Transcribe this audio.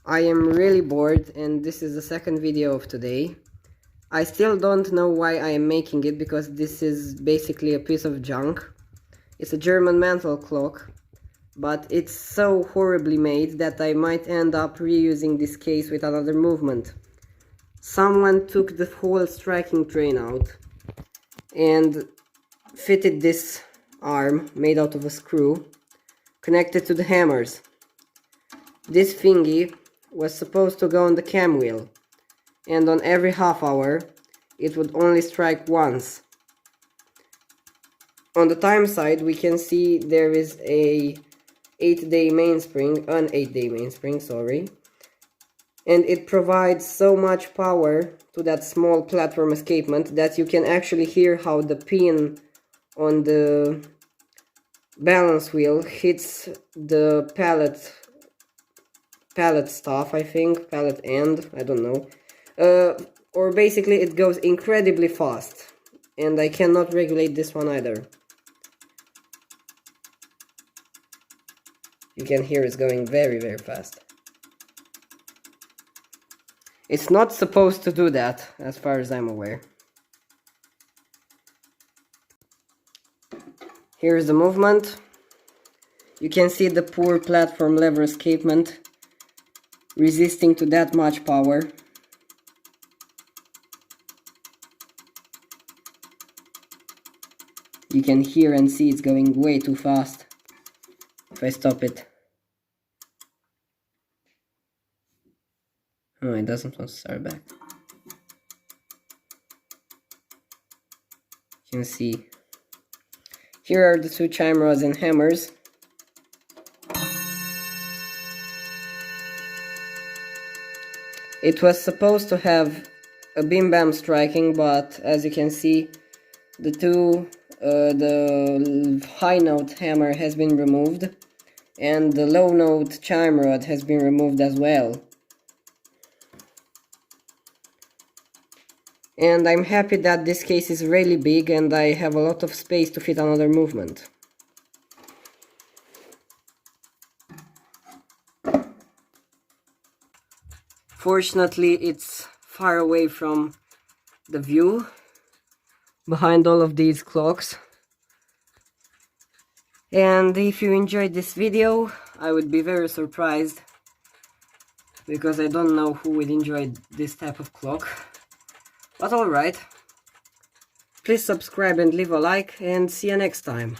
I am really bored and this is the second video of today. I still don't know why I am making it because this is basically a piece of junk. It's a German Mantel clock, but it's so horribly made that I might end up reusing this case with another movement. Someone took the whole striking train out and fitted this arm made out of a screw connected to the hammers. This thingy was supposed to go on the cam wheel, and on every half hour it would only strike once. On the time side we can see there is an 8-day mainspring, and it provides so much power to that small platform escapement that you can actually hear how the pin on the balance wheel hits the pallet stuff, I think, pallet end, I don't know. Or basically it goes incredibly fast, and I cannot regulate this one either. You can hear it's going very, very fast. It's not supposed to do that, as far as I'm aware. Here's the movement. You can see the poor platform lever escapement resisting to that much power. You can hear and see it's going way too fast if I stop it. Oh, it doesn't want to start back. You can see. Here are the two chime rods and hammers. It was supposed to have a bim bam striking, but as you can see, the high note hammer has been removed, and the low note chime rod has been removed as well. And I'm happy that this case is really big and I have a lot of space to fit another movement. Fortunately, it's far away from the view behind all of these clocks. And if you enjoyed this video, I would be very surprised, because I don't know who would enjoy this type of clock. But alright, please subscribe and leave a like, and see you next time.